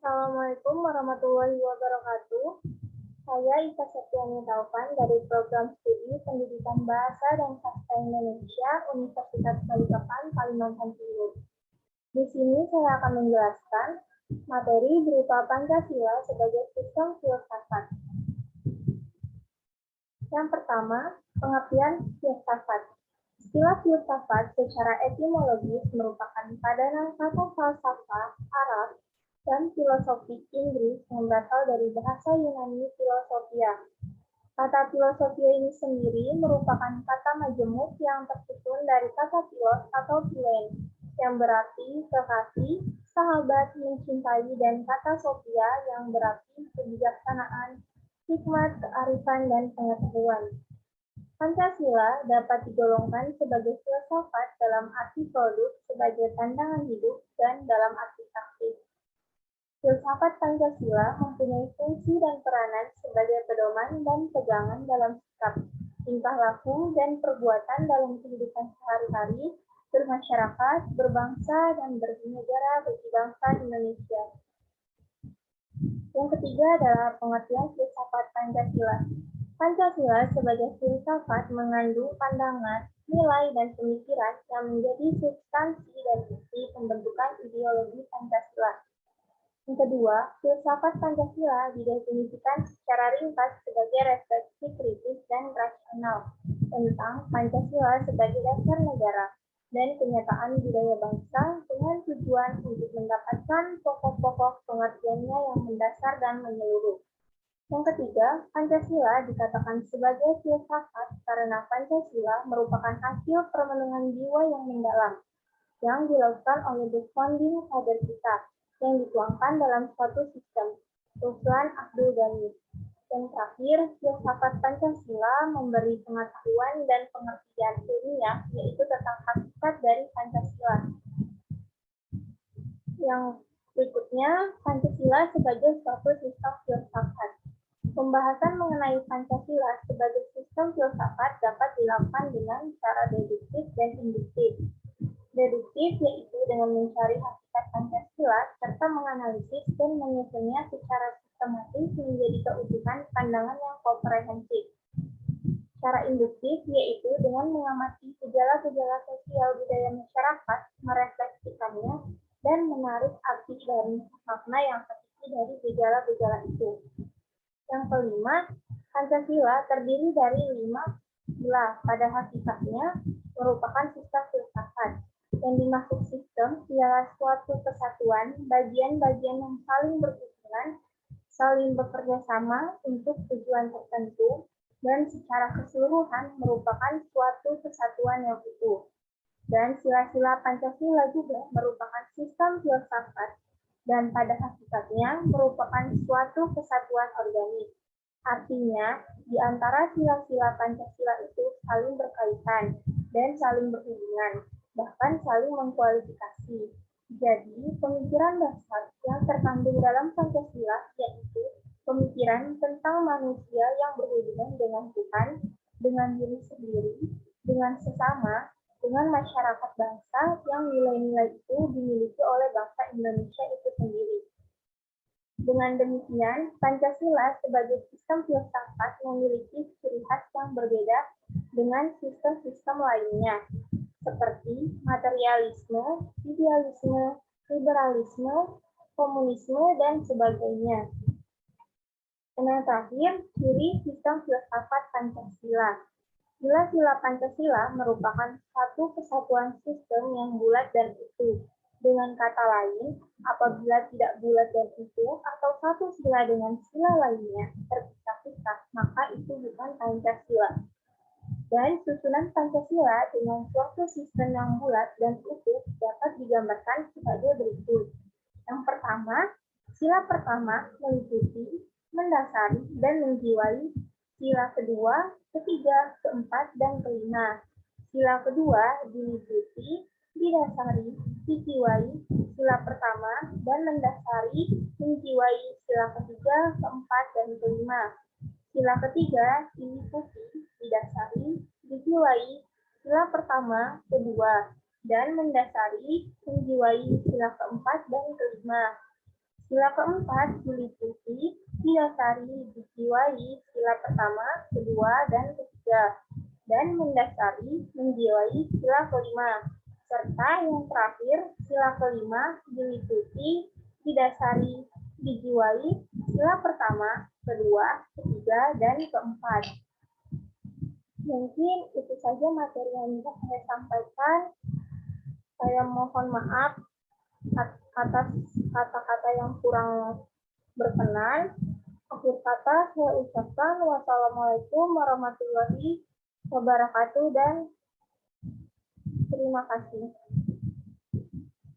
Assalamualaikum warahmatullahi wabarakatuh. Saya Ika Septiani Taufan dari Program Studi Pendidikan Bahasa dan Sastra Indonesia Universitas Balikpapan, Kalimantan Timur. Di sini saya akan menjelaskan materi berupa Pancasila sebagai sistem filsafat. Yang pertama, pengertian filsafat. Istilah filsafat secara etimologis merupakan padanan kata falsafah Arab dan filosofi Inggris yang berasal dari bahasa Yunani filosofia. Kata filosofia ini sendiri merupakan kata majemuk yang tersusun dari kata philos atau philen, yang berarti kekasih, sahabat, mencintai, dan kata sophia yang berarti kebijaksanaan, hikmat, kearifan, dan pengetahuan. Pancasila dapat digolongkan sebagai filsafat dalam arti produk sebagai pandangan hidup dan dalam arti taktik. Filsafat Pancasila mempunyai fungsi dan peranan sebagai pedoman dan pegangan dalam sikap, tingkah laku, dan perbuatan dalam kehidupan sehari-hari, bermasyarakat, berbangsa, dan bernegara bagi bangsa Indonesia. Yang ketiga adalah pengertian filsafat Pancasila. Pancasila sebagai filsafat mengandung pandangan, nilai, dan pemikiran yang menjadi substansi dan isi pembentukan ideologi Pancasila. Yang kedua, filsafat Pancasila didefinisikan secara ringkas sebagai refleksi kritis dan rasional tentang Pancasila sebagai dasar negara dan kenyataan budaya bangsa dengan tujuan untuk mendapatkan pokok-pokok pengertiannya yang mendasar dan menyeluruh. Yang ketiga, Pancasila dikatakan sebagai filsafat karena Pancasila merupakan hasil permenungan jiwa yang mendalam yang dilakukan oleh the founding father kita, yang dituangkan dalam suatu sistem, Sultan Abdul Ghani. Dan terakhir, filsafat Pancasila memberi pengetahuan dan pengertian ilmiah, yaitu tentang hakikat dari Pancasila. Yang berikutnya, Pancasila sebagai suatu sistem filsafat. Pembahasan mengenai Pancasila sebagai sistem filsafat dapat dilakukan dengan cara deduktif dan induktif. Deduktif yaitu dengan mencari hakikat Pancasila serta menganalisis dan menyusunnya secara sistematis menjadi keutuhan pandangan yang komprehensif. Cara induktif yaitu dengan mengamati gejala-gejala sosial budaya masyarakat, merefleksikannya, dan menarik arti dan makna yang hakiki dari gejala-gejala itu. Yang kelima, Pancasila terdiri dari 5 sila. Pada hakikatnya merupakan sistem filsafat. Yang dimaksud sistem ialah suatu kesatuan bagian-bagian yang saling berhubungan, saling bekerja sama untuk tujuan tertentu, dan secara keseluruhan merupakan suatu kesatuan yang utuh. Dan sila-sila Pancasila juga merupakan sistem filsafat dan pada hakikatnya merupakan suatu kesatuan organik. Artinya, di antara sila-sila Pancasila itu saling berkaitan dan saling berhubungan, bahkan saling mengkualifikasi. Jadi, pemikiran dasar yang terkandung dalam Pancasila yaitu pemikiran tentang manusia yang berhubungan dengan Tuhan, dengan diri sendiri, dengan sesama, dengan masyarakat bangsa yang nilai-nilai itu dimiliki oleh bangsa Indonesia itu sendiri. Dengan demikian, Pancasila sebagai sistem filsafat memiliki ciri khas yang berbeda dengan sistem-sistem lainnya, seperti materialisme, idealisme, liberalisme, komunisme, dan sebagainya. Yang terakhir, ciri sistem filsafat Pancasila. Sila-sila Pancasila merupakan satu kesatuan sistem yang bulat dan utuh. Dengan kata lain, apabila tidak bulat dan utuh atau satu sila dengan sila lainnya terpisah-pisah, maka itu bukan Pancasila. Dan susunan Pancasila dengan suatu sistem yang bulat dan utuh dapat digambarkan sebagai berikut. Yang pertama, sila pertama meliputi, mendasari, dan menjiwai sila kedua, ketiga, keempat, dan kelima. Sila kedua diliputi, didasari, dijiwai sila pertama, dan mendasari, menjiwai sila ketiga, keempat, dan kelima. Sila ketiga diliputi, didasari, dijiwai sila pertama, kedua, dan mendasari, menjiwai sila keempat, dan kelima. Sila keempat diliputi, didasari, dijiwai sila pertama, kedua, dan ketiga, dan mendasari, menjiwai sila kelima. Serta yang terakhir, sila kelima diliputi, didasari, dijiwai sila pertama, kedua, ketiga, dan keempat. Mungkin itu saja materi yang bisa saya sampaikan. Saya mohon maaf atas kata-kata yang kurang berkenan. Akhir kata saya ucapkan wassalamualaikum warahmatullahi wabarakatuh dan terima kasih.